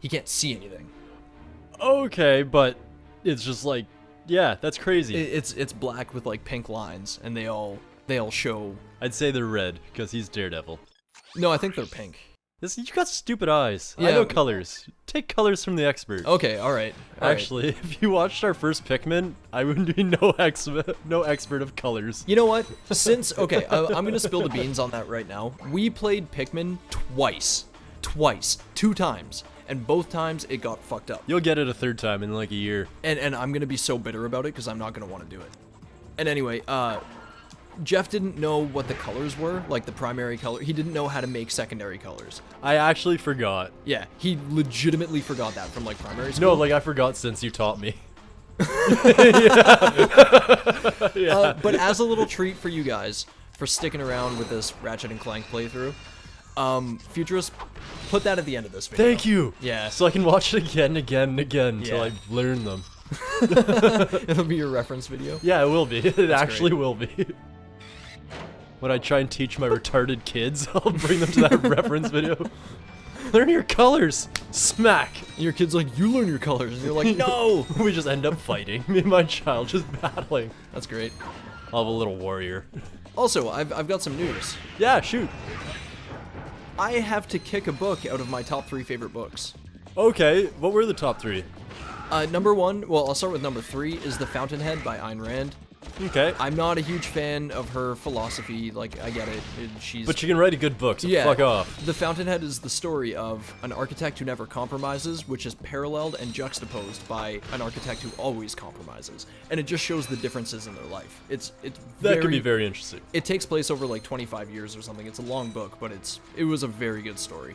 He can't see anything. Okay, but it's just like, yeah, that's crazy. It's black with like pink lines, and they all show. I'd say they're red because he's Daredevil. No, I think they're pink. You got stupid eyes. Yeah. I know colors. Take colors from the expert. Okay, all right. All right. Actually, if you watched our first Pikmin, I would be no expert of colors. You know what? Okay, I'm gonna spill the beans on that right now. We played Pikmin twice, 2 times, and both times it got fucked up. You'll get it a third time in like a year. And I'm gonna be so bitter about it because I'm not gonna want to do it. And anyway, Jeff didn't know what the colors were, like the primary color. He didn't know how to make secondary colors. I actually forgot. Yeah, he legitimately forgot that from like primary school. No, like I forgot since you taught me. But as a little treat for you guys for sticking around with this Ratchet and Clank playthrough, Futurist, put that at the end of this video. Thank you. Yeah. So I can watch it again and again and again until Yeah. I learn them. It'll be your reference video. Yeah, it will be. It actually great. will be. When I try and teach my retarded kids, I'll bring them to that reference video. Learn your colors! Smack! And your kid's like, you learn your colors. And you're like, no! We just end up fighting. Me and my child just battling. That's great. I'll have a little warrior. Also, I've got some news. Yeah, shoot. I have to kick a book out of my top 3 favorite books. Okay, what were the top 3? Number 1, well, I'll start with number 3, is The Fountainhead by Ayn Rand. Okay. I'm not a huge fan of her philosophy, like, I get it, she's... But you can write a good book, so yeah, fuck off. The Fountainhead is the story of an architect who never compromises, which is paralleled and juxtaposed by an architect who always compromises. And it just shows the differences in their life. It's That could be very interesting. It takes place over like 25 years or something. It's a long book, but it was a very good story.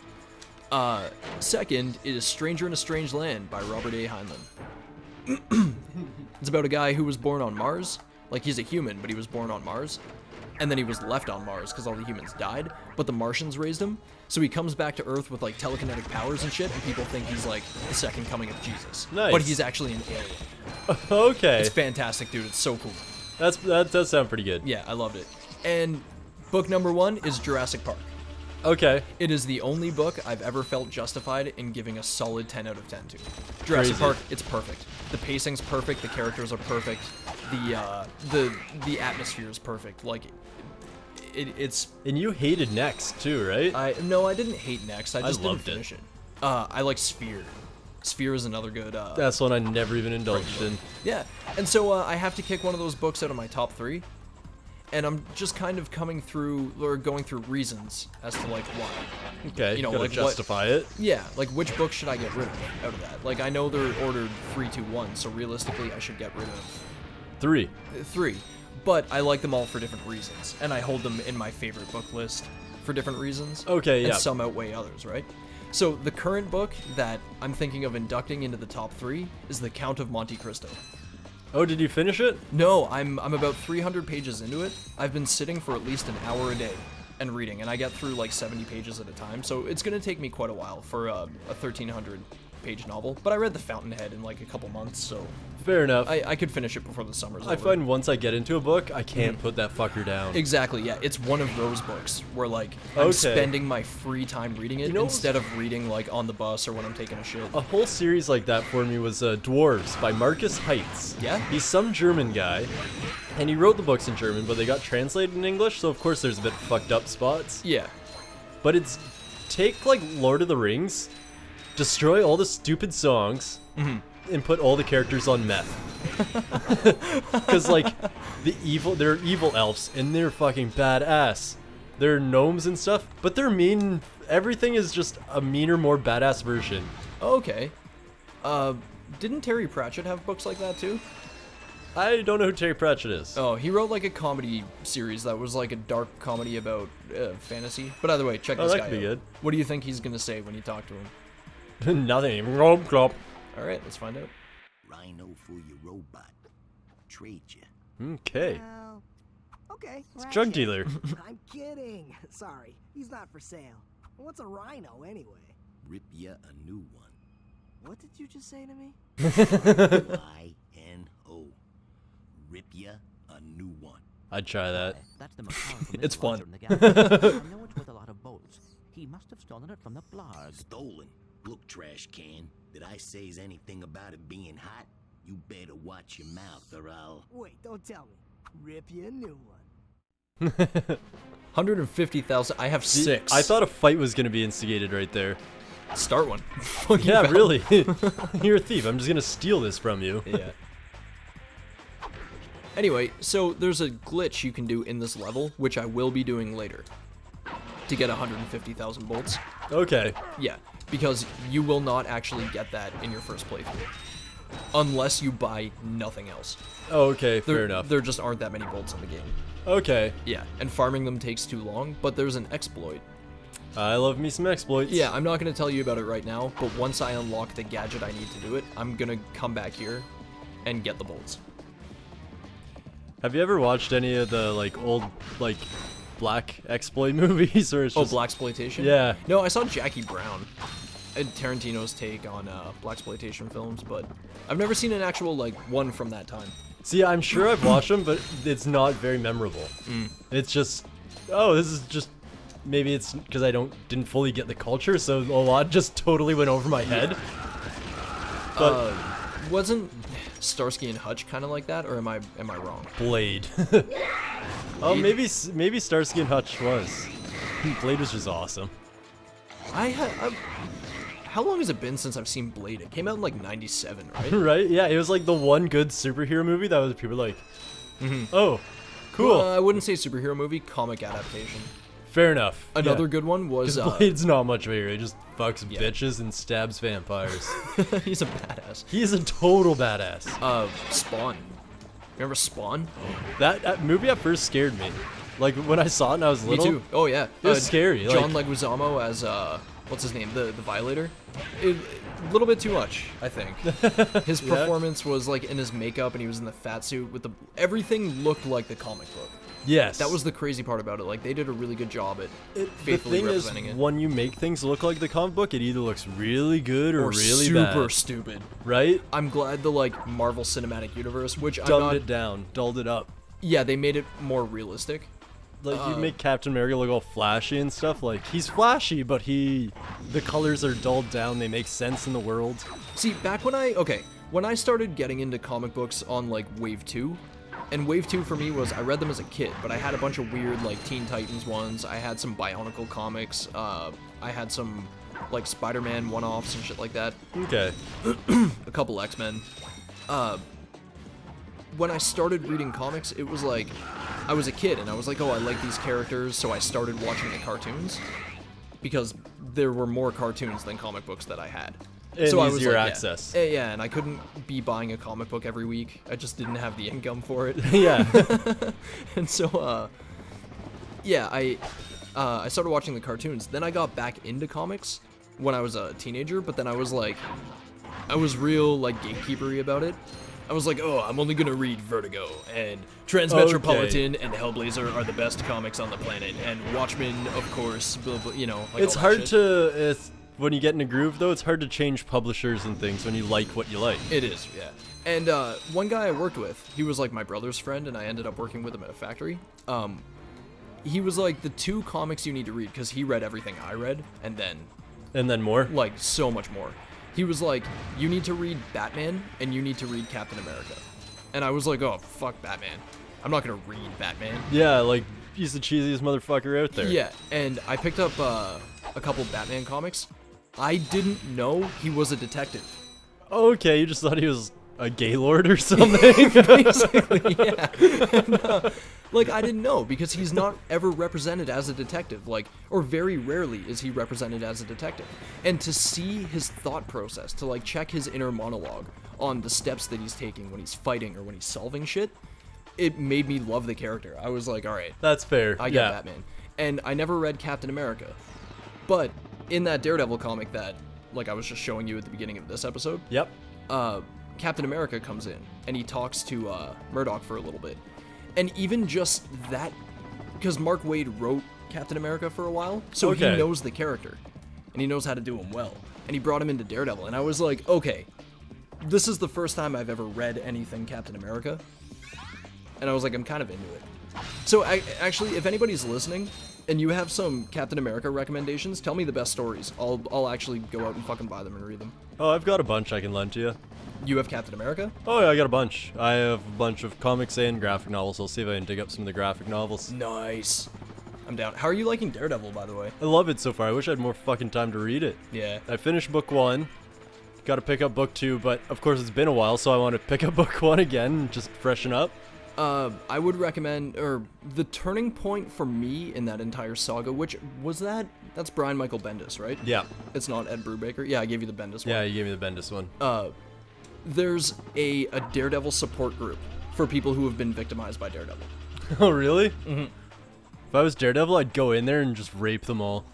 Second is Stranger in a Strange Land by Robert A. Heinlein. It's about a guy who was born on Mars. Like, he's a human, but he was born on Mars. And then he was left on Mars because all the humans died, but the Martians raised him. So he comes back to Earth with, like, telekinetic powers and shit, and people think he's, like, the second coming of Jesus. Nice. But he's actually an alien. Okay. It's fantastic, dude. It's so cool. That does sound pretty good. Yeah, I loved it. And book number 1 is Jurassic Park. Okay. It is the only book I've ever felt justified in giving a solid 10 out of 10 to. Jurassic Park, it's perfect. The pacing's perfect, the characters are perfect, the atmosphere is perfect. Like, it's... And you hated Next too, right? No, I didn't hate Next, I just didn't loved it. finish it. I like Sphere. Sphere is another good... That's one I never even indulged in. Yeah, and so I have to kick one of those books out of my top 3. And I'm just kind of going through reasons as to, like, why. Okay, You know, gotta like, justify it. Yeah, like, which book should I get rid of out of that? Like, I know they're ordered 3, 2, 1, so realistically I should get rid of 3. 3. But I like them all for different reasons, and I hold them in my favorite book list for different reasons. Okay, yeah. And some outweigh others, right? So the current book that I'm thinking of inducting into the top 3 is The Count of Monte Cristo. Oh, did you finish it? No, I'm about 300 pages into it. I've been sitting for at least an hour a day and reading, and I get through like 70 pages at a time, so it's gonna take me quite a while for a 1,300 page novel. But I read The Fountainhead in like a couple months, so Fair enough. I could finish it before the summer's over. I find once I get into a book, I can't put that fucker down. Exactly, yeah. It's one of those books where, like, Okay. I'm spending my free time reading it You know- instead of reading, like, on the bus or when I'm taking a shit. A whole series like that for me was Dwarves by Marcus Heitz. Yeah? He's some German guy, and he wrote the books in German, but they got translated in English, so of course there's a bit fucked up spots. Yeah. But it's take, like, Lord of the Rings, destroy all the stupid songs, and put all the characters on meth. Because, like, they're evil elves, and they're fucking badass. They're gnomes and stuff, but they're mean. Everything is just a meaner, more badass version. Okay. Didn't Terry Pratchett have books like that, too? I don't know who Terry Pratchett is. Oh, he wrote, like, a comedy series that was, like, a dark comedy about fantasy. But either way, check this that guy could be out. good. What do you think he's gonna say when you talk to him? Nothing. Glop, glop. Alright, let's find out. Rhino for your robot. Trade you. Okay. Well, okay. It's a drug Ratchet. dealer. I'm kidding. Sorry, he's not for sale. What's a rhino anyway? Rip ya a new one. What did you just say to me? I-N-O. Rip ya a new one. I'd try that. That's the macabre from It's fun. Blackwater in the gallery. I know it's worth a lot of bolts. He must have stolen it from the blarg. Stolen. Look, trash can, did I say anything about it being hot? You better watch your mouth or I'll... Wait, don't tell me. Rip you a new one. 150,000. I have 6. I thought a fight was gonna be instigated right there. Start one. Fucking Yeah, bad. really. You're a thief. I'm just gonna steal this from you. Yeah. Anyway, so there's a glitch you can do in this level, which I will be doing later, to get 150,000 bolts. Okay. Yeah, because you will not actually get that in your first playthrough, unless you buy nothing else. Oh, okay, fair enough. There just aren't that many bolts in the game. Okay. Yeah, and farming them takes too long, but there's an exploit. I love me some exploits. Yeah, I'm not going to tell you about it right now, but once I unlock the gadget I need to do it, I'm going to come back here and get the bolts. Have you ever watched any of the, like, old, like, black exploit movies? Or it's just... Blaxploitation? Yeah. No, I saw Jackie Brown, Tarantino's take on blaxploitation films, but I've never seen an actual, like, one from that time. See, I'm sure I've watched them, but it's not very memorable. It's just, oh, this is just, maybe it's because I didn't fully get the culture, so a lot just totally went over my head. But Wasn't Starsky and Hutch kind of like that, or am I wrong? Blade. Oh, maybe Starsky and Hutch was. Blade was just awesome. How long has it been since I've seen Blade? It came out in like '97, right? Right? Yeah, it was like the one good superhero movie that was people were like, oh, cool. I wouldn't say superhero movie, comic adaptation. Fair enough. Another good one was Because Blade's not much of a hero. He just fucks bitches and stabs vampires. he's a badass. He's a total badass. Spawn. Remember Spawn? That movie at first scared me. Like when I saw it and I was little. Me too. Oh yeah. It was scary. John Leguizamo as what's his name? The Violator. A little bit too much, I think. His performance was like in his makeup, and he was in the fat suit with everything looked like the comic book. Yes. That was the crazy part about it. Like they did a really good job at the faithfully thing is, representing it. when you make things look like the comic book, it either looks really good or really super bad. stupid. Right? I'm glad the like Marvel Cinematic Universe, which Dumbed it down, dulled it up. Yeah, they made it more realistic. Like you make Captain America look all flashy and stuff. Like he's flashy, but the colors are dulled down. They make sense in the world. See, back when I started getting into comic books on like Wave 2, and Wave 2 for me was I read them as a kid, but I had a bunch of weird like Teen Titans ones. I had some Bionicle comics. I had some like Spider-Man one-offs and shit like that. Okay. A couple X-Men. When I started reading comics, it was like I was a kid and I was like, oh, I like these characters, so I started watching the cartoons because there were more cartoons than comic books that I had. And so I was easier like, access. Yeah, and I couldn't be buying a comic book every week. I just didn't have the income for it. Yeah. And so, yeah, I started watching the cartoons. Then I got back into comics when I was a teenager, but then I was real like gatekeepery about it. I was like, oh, I'm only gonna read Vertigo and Transmetropolitan and Hellblazer are the best comics on the planet, and Watchmen, of course, blah, blah, you know. Like It's all that hard shit. when you get in a groove, though, it's hard to change publishers and things when you like what you like. It is, yeah. And one guy I worked with, he was like my brother's friend, and I ended up working with him at a factory. He was like, the 2 comics you need to read, because he read everything I read, and then more? like so much more. He was like, you need to read Batman and you need to read Captain America. And I was like, oh, fuck Batman. I'm not gonna read Batman. Yeah, like, he's the cheesiest motherfucker out there. Yeah, and I picked up a couple Batman comics. I didn't know he was a detective. Okay, you just thought he was a gaylord or something? Basically, yeah. And, like, I didn't know, because he's not ever represented as a detective, like, or very rarely is he represented as a detective. And to see his thought process, to, like, check his inner monologue on the steps that he's taking when he's fighting or when he's solving shit, it made me love the character. I was like, alright. That's fair. I get Batman. And I never read Captain America. But in that Daredevil comic that, like, I was just showing you at the beginning of this episode, Yep. Captain America comes in, and he talks to Murdoch for a little bit. And even just that, because Mark Waid wrote Captain America for a while, so he knows the character, and he knows how to do him well. And he brought him into Daredevil, and I was like, okay, this is the first time I've ever read anything Captain America, and I was like, I'm kind of into it. So actually, if anybody's listening, and you have some Captain America recommendations, tell me the best stories. I'll actually go out and fucking buy them and read them. Oh, I've got a bunch I can lend to you. You have Captain America? Oh, yeah, I got a bunch. I have a bunch of comics and graphic novels. I'll see if I can dig up some of the graphic novels. Nice. I'm down. How are you liking Daredevil, by the way? I love it so far. I wish I had more fucking time to read it. Yeah. I finished book 1. Got to pick up book 2, but of course it's been a while, so I want to pick up book 1 again and just freshen up. I would recommend, or the turning point for me in that entire saga, which was that's Brian Michael Bendis, right? Yeah. It's not Ed Brubaker. Yeah, I gave you the Bendis one. Yeah, you gave me the Bendis one. There's a Daredevil support group for people who have been victimized by Daredevil. Oh, really? Mm-hmm. If I was Daredevil, I'd go in there and just rape them all.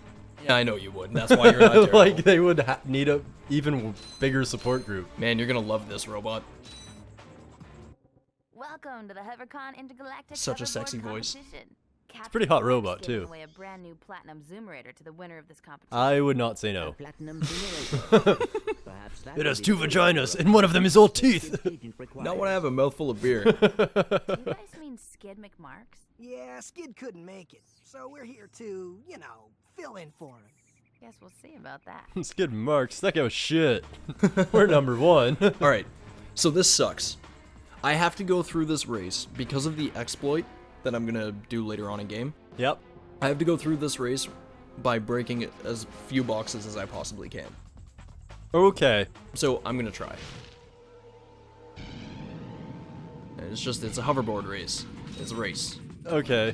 Yeah, I know you would. And that's why you're not Daredevil. Like, they would need a even bigger support group. Man, you're gonna love this robot. Welcome to the HoverCon Intergalactic Such a Hoverboard sexy voice. Competition. It's a pretty hot robot, Giving too. away a brand new platinum zoomerator to the winner of this competition. I would not say no. Platinum generator. Perhaps that It has would 2 be vaginas, and one of them is all teeth. Not when I have a mouthful of beer. Do you guys mean Skid McMarks? Yeah, Skid couldn't make it, so we're here to, fill in for him. Guess we'll see about that. Skid Marks, that guy was shit. We're number 1. Alright, so this sucks. I have to go through this race because of the exploit that I'm gonna do later on in game. Yep. I have to go through this race by breaking as few boxes as I possibly can. Okay. So I'm gonna try. And it's a hoverboard race. It's a race. Okay.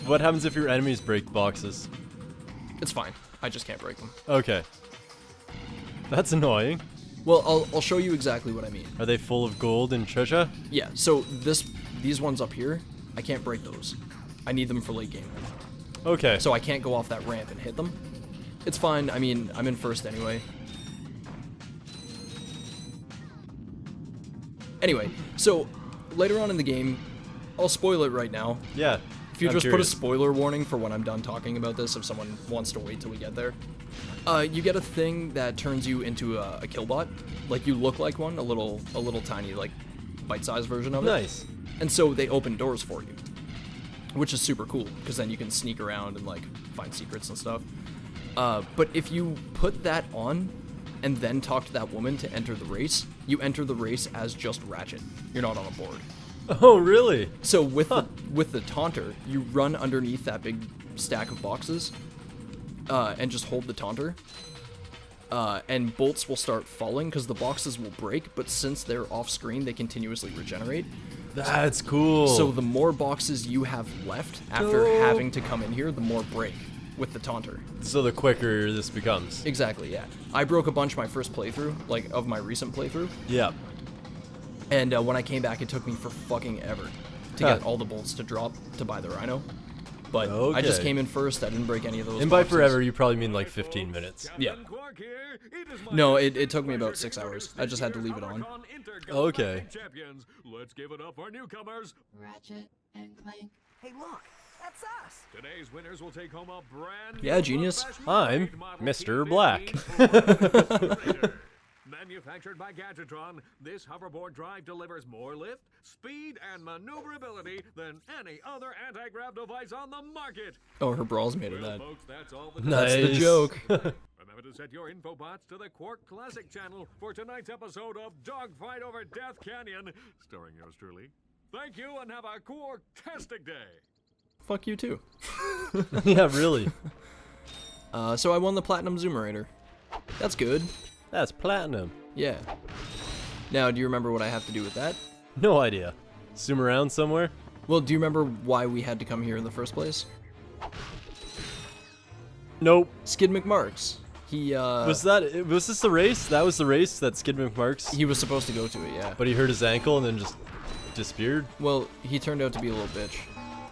What happens if your enemies break boxes? It's fine. I just can't break them. Okay. That's annoying. Well, I'll show you exactly what I mean. Are they full of gold and treasure? Yeah, so these ones up here, I can't break those. I need them for late game. Okay. So I can't go off that ramp and hit them. It's fine. I mean, I'm in first anyway. Anyway, so later on in the game, I'll spoil it right now. Yeah. If you I'm just curious. put a spoiler warning for when I'm done talking about this, if someone wants to wait till we get there. You get a thing that turns you into a killbot. Like, you look like one, a little tiny, like, bite-sized version of it. Nice. And so they open doors for you, which is super cool, because then you can sneak around and, like, find secrets and stuff. But if you put that on and then talk to that woman to enter the race, you enter the race as just Ratchet. You're not on a board. Oh, really? So with the taunter, you run underneath that big stack of boxes, and just hold the taunter. And bolts will start falling because the boxes will break, but since they're off screen, they continuously regenerate. That's cool. So the more boxes you have left after having to come in here, the more break with the taunter. So the quicker this becomes. Exactly, yeah. I broke a bunch my first playthrough, like of my recent playthrough. Yeah. And when I came back, it took me for fucking ever to get all the bolts to drop to buy the Rhino. But I just Okay. came in first. I didn't break any of those And by boxes. forever, you probably mean like 15 minutes. Yeah. No, it took me about 6 hours. I just had to leave it on. Okay. Champions. Let's give it up for newcomers. Ratchet and Clank. Hey, look, that's us. Today's winners will take home a brand Yeah, new genius. professional I'm grade model Mr. T15 Black. Generator. Manufactured by Gadgetron, this hoverboard drive delivers more lift, speed, and maneuverability than any other anti-grav device on the market. Oh, her brawl's made of Well, that. folks, that's all the That's the Nice. joke. Remember to set your infobots to the Quark Classic channel for tonight's episode of Dogfight Over Death Canyon, starring yours truly. Thank you and have a Quark-tastic day. Fuck you too. Yeah, really. So I won the Platinum Zoomerator. That's good. That's platinum. Yeah. Now, do you remember what I have to do with that? No idea. Zoom around somewhere? Well, do you remember why we had to come here in the first place? Nope. Skid McMarks. He, Was this the race? That was the race that Skid McMarks, he was supposed to go to it, yeah. but he hurt his ankle and then just disappeared? Well, he turned out to be a little bitch.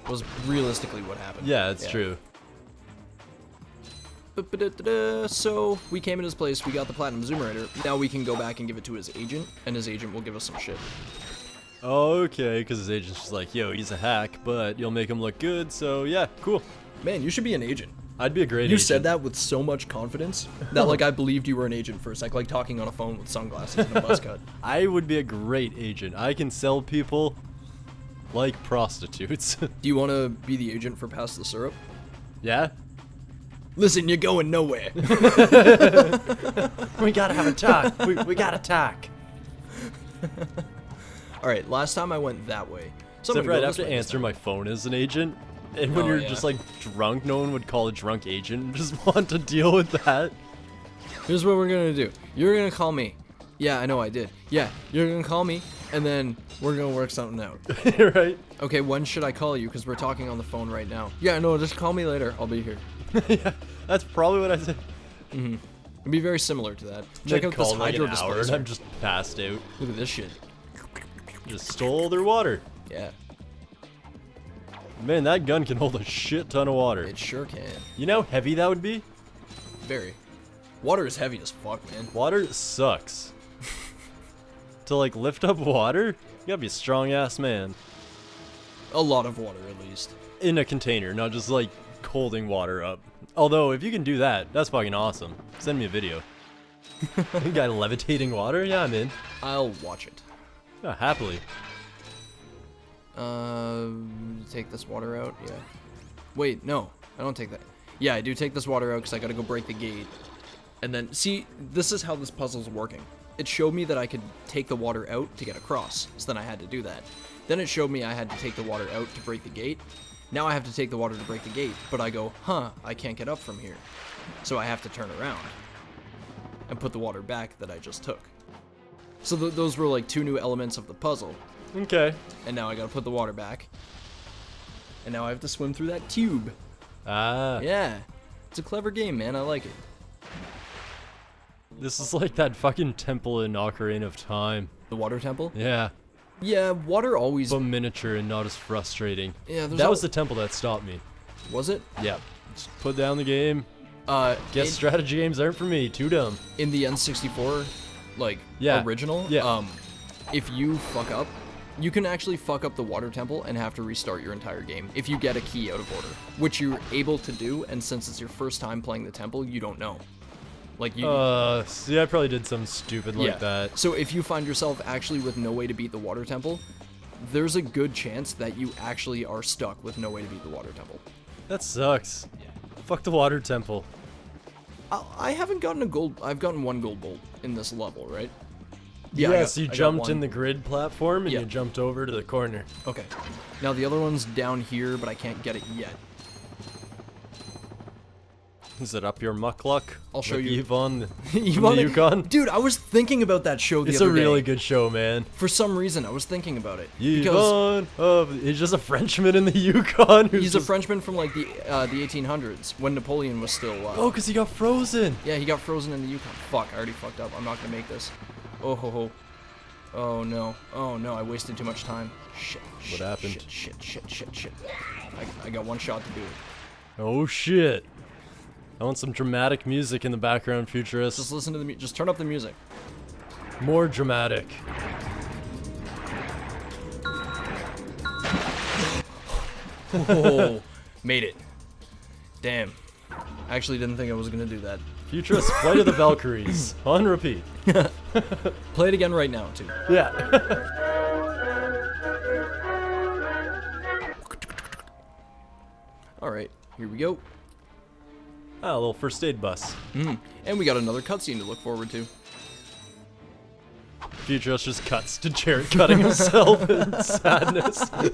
Was realistically what happened. Yeah, it's true. So, we came in his place, we got the Platinum Zoomerator. Now we can go back and give it to his agent, and his agent will give us some shit. Okay, because his agent's just like, yo, he's a hack, but you'll make him look good, so yeah, cool. Man, you should be an agent. I'd be a great You agent. said that with so much confidence that, like, I believed you were an agent for a sec, like talking on a phone with sunglasses and a buzz cut. I would be a great agent. I can sell people like prostitutes. Do you want to be the agent for Pass the Syrup? Yeah? Listen, you're going nowhere. We gotta have a talk. We gotta talk. Alright, last time I went that way. So Except for I'd have to answer my phone as an agent. And when Oh, you're yeah. just like drunk, no one would call a drunk agent and just want to deal with that. Here's what we're gonna do. You're gonna call me. Yeah, I know I did. Yeah, you're gonna call me, and then we're gonna work something out. Right? Okay, when should I call you? Because we're talking on the phone right now. Yeah, no, just call me later. I'll be here. Yeah, that's probably what I said. It'd be very similar to that. Check out this Called like hydro an hour and displacer. I'm just passed out. Look at this shit. Just stole their water. Yeah, Man, that gun can hold a shit ton of water. it sure can. You know how heavy that would be? Very. Water is heavy as fuck, man. Water sucks. To like lift up water, you gotta be a strong ass man. A lot of water, at least. In a container, not just like holding water up. Although, if you can do that, that's fucking awesome. Send me a video. You got levitating water? Yeah, I'm in. I'll watch it. Yeah, happily. Take this water out. Yeah. Wait, no, I don't take that. Yeah, I do take this water out because I gotta go break the gate. And then, see, this is how this puzzle's working. It showed me that I could take the water out to get across, so then I had to do that. Then it showed me I had to take the water out to break the gate. Now I have to take the water to break the gate, but I go, huh, I can't get up from here. So I have to turn around and put the water back that I just took. So those were like two new elements of the puzzle. Okay. And now I gotta put the water back. And now I have to swim through that tube. Ah. Yeah. It's a clever game, man. I like it. This is like that fucking temple in Ocarina of Time. The water temple? Yeah. Yeah, water always... But miniature and not as frustrating. Yeah, there's that was the temple that stopped me. Was it? Yeah. Just put down the game. in, Guess strategy games aren't for me. Too dumb. in the N64, like, Yeah. original, Yeah. if you fuck up, you can actually fuck up the water temple and have to restart your entire game if you get a key out of order, which you're able to do, and since it's your first time playing the temple, you don't know. Like, you... See, I probably did something stupid like that. So if you find yourself actually with no way to beat the water temple, there's a good chance that you actually are stuck with no way to beat the water temple. That sucks. Fuck the water temple. I haven't gotten a gold... I've gotten one gold bolt in this level, right? Yes, you I got jumped in one. the grid platform and Yeah. you jumped over to the corner. Okay. Now the other one's down here, but I can't get it yet. Is it up your muckluck? I'll show Like you. Yvonne You from wanna- the Yukon? Dude, I was thinking about that show the It's other a really day. good show, man. For some reason, I was thinking about it. Because Yvonne, he's just a Frenchman in the Yukon. Who's he's a just- Frenchman from like the 1800s when Napoleon was still. Oh, because he got frozen. Yeah, he got frozen in the Yukon. Fuck, I already fucked up. I'm not gonna make this. Oh ho ho. Oh no. Oh no, I wasted too much time. Shit. Shit, happened? Shit. I got one shot to do it. Oh shit. I want some dramatic music in the background, Futurist. Just listen to the just turn up the music. More dramatic. Oh, made it. Damn. I actually didn't think I was gonna do that. Futurist Flight of the Valkyries. On repeat. Play it again right now, too. Yeah. Alright, here we go. Ah, a little first aid bus. And we got another cutscene to look forward to. Futurist just cuts to Jared cutting himself in sadness. Press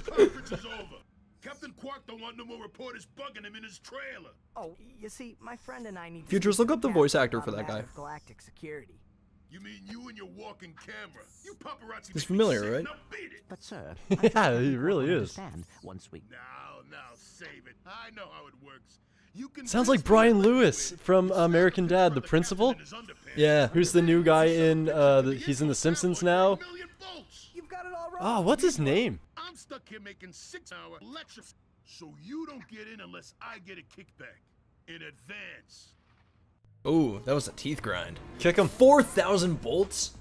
conference is over. Captain Quark don't want no more reporters bugging him in his trailer. Oh, you see, my friend and I need to Futures, speak look up to the voice Captain actor for about a that guy. matter of Galactic security. You mean you and your walking camera? You paparazzi. He's make me familiar, sick. right? Now beat it. But sir, Yeah, he really is. Once we Now, save it. I know how it works. You can Sounds like Brian Lewis from American Dad, the principal. Yeah. Who's the new guy in, he's in The Simpsons now. You've got it all wrong. Oh, what's his name? I'm stuck here making 6-hour lectures, so you don't get in unless I get a kickback in advance. Oh, that was a teeth grind. Kick him. 4,000 bolts?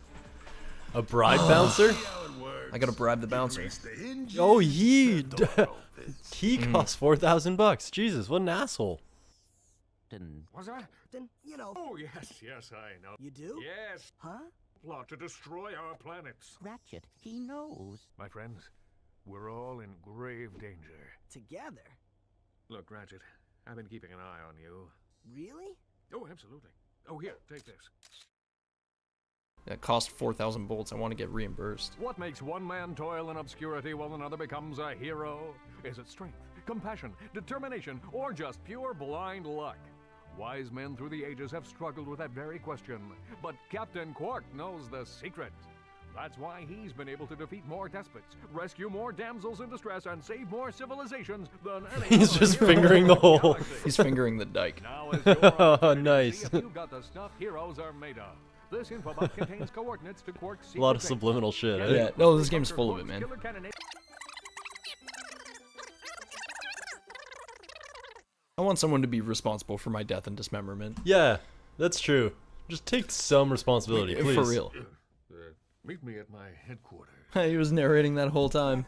A bribe bouncer? How it works. I gotta bribe the bouncer. Raise the hinges. Oh, he cost $4,000. Jesus, what an asshole. didn't. Was that? Then, you know. Oh, yes, I know. You do? Yes. Huh? plot to destroy our planets. Ratchet, he knows. My friends, we're all in grave danger. Together? Look, Ratchet, I've been keeping an eye on you. Really? Oh, absolutely. Oh, here, take this. That cost 4,000 bolts. I want to get reimbursed. What makes one man toil in obscurity while another becomes a hero? Is it strength, compassion, determination, or just pure blind luck? Wise men through the ages have struggled with that very question, but Captain Quark knows the secret. That's why he's been able to defeat more despots, rescue more damsels in distress, and save more civilizations than any He's other just hero fingering the in hole. galaxy. He's fingering the dike. Now is your opportunity to Nice. see if you've got the stuff heroes are made of. This infobot contains coordinates to Quark's A secret lot of base. subliminal shit, eh? Yeah, no, this game's full of it, man. Killer cannon- I want someone to be responsible for my death and dismemberment. Yeah, that's true. Just take some responsibility, please. For real. Meet me at my headquarters. He was narrating that whole time.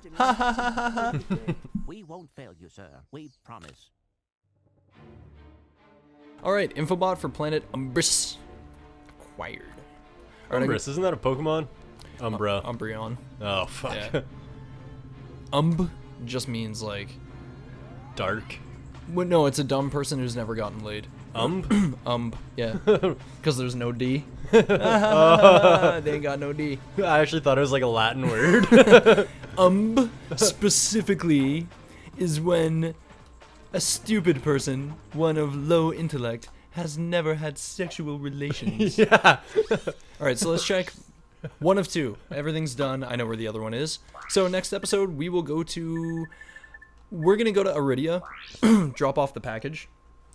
We won't fail you, sir. We promise. Alright, infobot for planet Umbris. Acquired. Alright, Umbris, isn't that a Pokemon? Umbra. Umbreon. Oh, fuck. Yeah. Just means like... Dark. Well, no, it's a dumb person who's never gotten laid. Yeah. Because there's no D. They ain't got no D. I actually thought it was like a Latin word. Specifically is when a stupid person, one of low intellect, has never had sexual relations. Yeah. Alright, so let's check. One of two. Everything's done. I know where the other one is. So next episode, we will go to... We're going to go to Iridia, drop off the package.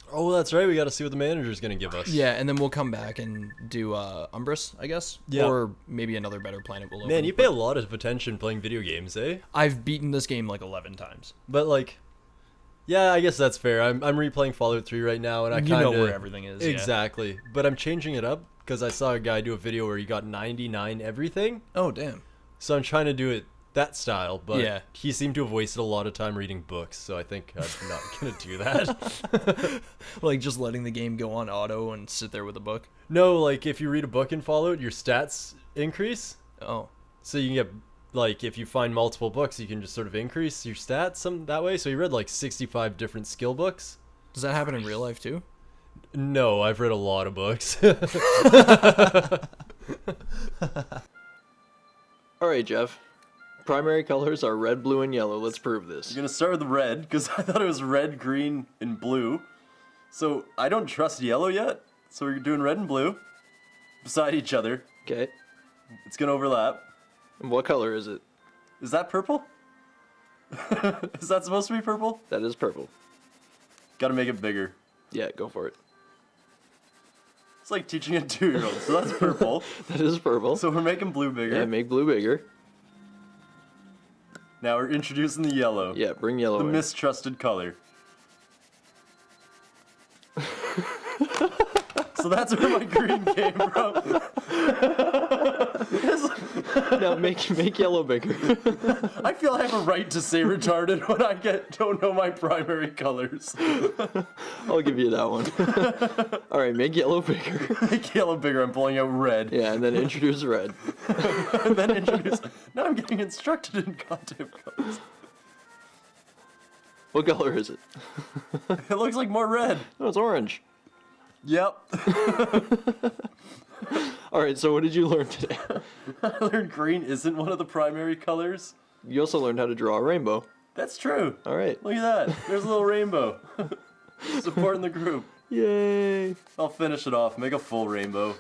Oh, that's right. We got to see what the manager's going to give us. Yeah, and then we'll come back and do Umbris, I guess. Yeah. Or maybe another better planet will open. Man, you pay a lot of attention playing video games, eh? I've beaten this game like 11 times. But like, yeah, I guess that's fair. I'm replaying Fallout 3 right now, and I You kind of know where everything is. Yeah. Exactly. But I'm changing it up because I saw a guy do a video where he got 99 everything. Oh, damn. So I'm trying to do it that style, but Yeah. he seemed to have wasted a lot of time reading books, so I think I'm not gonna do that. Like just letting the game go on auto and sit there with a book. No, like if you read a book in Fallout, your stats increase. Oh. So you can get, like, if you find multiple books, you can just sort of increase your stats that way. So he read like 65 different skill books. Does that happen in real life too? No, I've read a lot of books. Alright, Jeff. Primary colors are red, blue, and yellow. Let's prove this. I'm gonna start with red, because I thought it was red, green, and blue. So I don't trust yellow yet, so we're doing red and blue beside each other. Okay. It's gonna overlap. And what color is it? Is that purple? Is that supposed to be purple? That is purple. Gotta make it bigger. Yeah, go for it. It's like teaching a 2-year-old, so that's purple. That is purple. So we're making blue bigger. Yeah, make blue bigger. Now we're introducing the yellow. Yeah, bring yellow The in. mistrusted color. So that's where my green came from. Now make yellow bigger. I feel I have a right to say retarded when I don't know my primary colors. I'll give you that one. Alright, make yellow bigger. Make yellow bigger, I'm pulling out red. Yeah, and then introduce red. And then introduce... Now I'm getting instructed in goddamn colors. What color is it? It looks like more red. No, it's orange. Yep. Alright, so what did you learn today? I learned green isn't one of the primary colors. You also learned how to draw a rainbow. That's true. Alright. Look at that. There's a little rainbow. Supporting the group. Yay! I'll finish it off. Make a full rainbow.